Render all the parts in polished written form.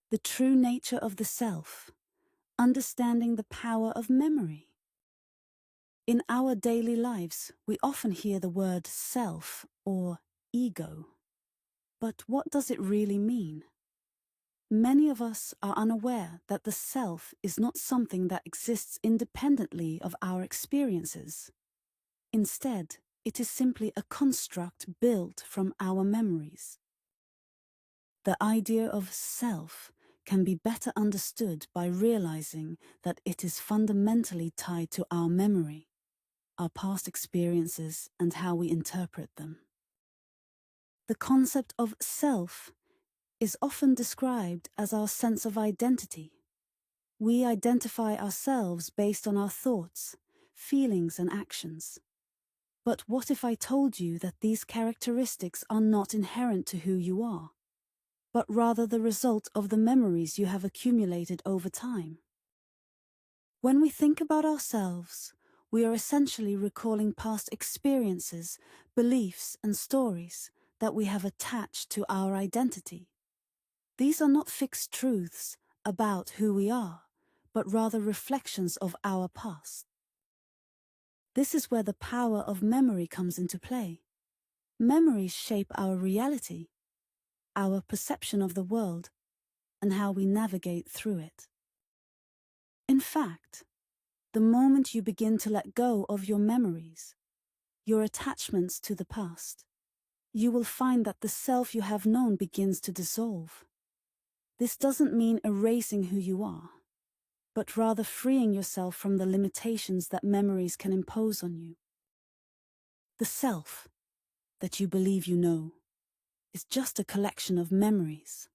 The true nature of the self, understanding the power of memory. In our daily lives, we often hear the word self or ego. But what does it really mean? Many of us are unaware that the self is not something that exists independently of our experiences. Instead, it is simply a construct built from our memories. The idea of self can be better understood by realizing that it is fundamentally tied to our memory, our past experiences, and how we interpret them. The concept of self is often described as our sense of identity. We identify ourselves based on our thoughts, feelings, and actions. But what if I told you that these characteristics are not inherent to who you are, but rather the result of the memories you have accumulated over time? When we think about ourselves, we are essentially recalling past experiences, beliefs, and stories that we have attached to our identity. These are not fixed truths about who we are, but rather reflections of our past. This is where the power of memory comes into play. Memories shape our reality, our perception of the world, and how we navigate through it. In fact, the moment you begin to let go of your memories, your attachments to the past, you will find that the self you have known begins to dissolve. This doesn't mean erasing who you are, but rather freeing yourself from the limitations that memories can impose on you. The self that you believe you know is just a collection of memories,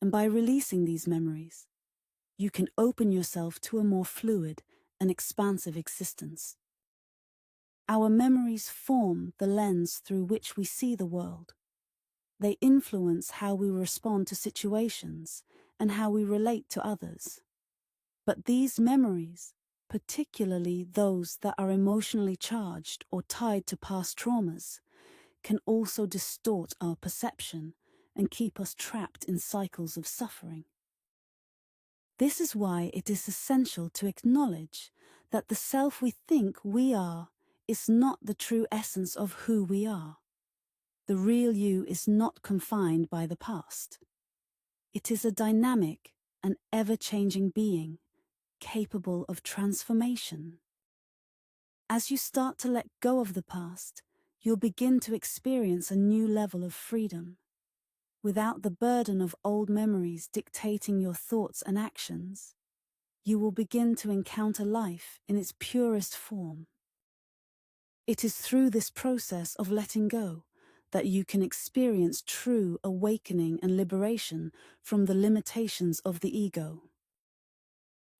and by releasing these memories, you can open yourself to a more fluid and expansive existence. Our memories form the lens through which we see the world. They influence how we respond to situations and how we relate to others. But these memories, particularly those that are emotionally charged or tied to past traumas, can also distort our perception and keep us trapped in cycles of suffering. This is why it is essential to acknowledge that the self we think we are is not the true essence of who we are. The real you is not confined by the past. It is a dynamic and ever-changing being, capable of transformation. As you start to let go of the past, you'll begin to experience a new level of freedom. Without the burden of old memories dictating your thoughts and actions, you will begin to encounter life in its purest form. It is through this process of letting go that you can experience true awakening and liberation from the limitations of the ego.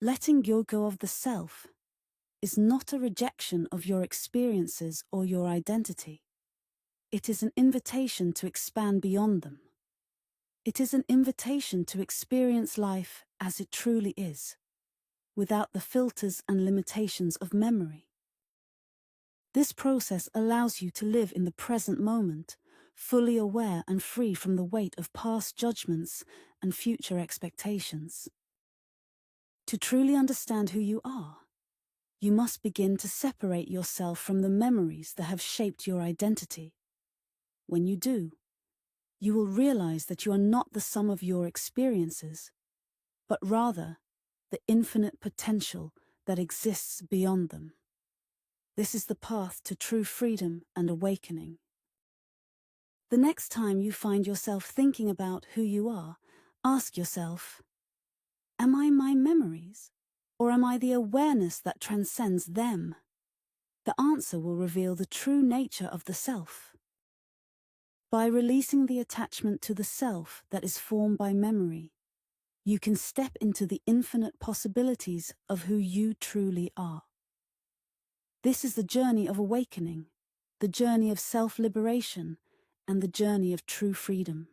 Letting go of the self is not a rejection of your experiences or your identity. It is an invitation to expand beyond them. It is an invitation to experience life as it truly is, without the filters and limitations of memory. This process allows you to live in the present moment, fully aware and free from the weight of past judgments and future expectations. To truly understand who you are, you must begin to separate yourself from the memories that have shaped your identity. When you do, you will realize that you are not the sum of your experiences, but rather the infinite potential that exists beyond them. This is the path to true freedom and awakening. The next time you find yourself thinking about who you are, ask yourself, am I my memories, or am I the awareness that transcends them? The answer will reveal the true nature of the self. By releasing the attachment to the self that is formed by memory, you can step into the infinite possibilities of who you truly are. This is the journey of awakening, the journey of self-liberation, and the journey of true freedom.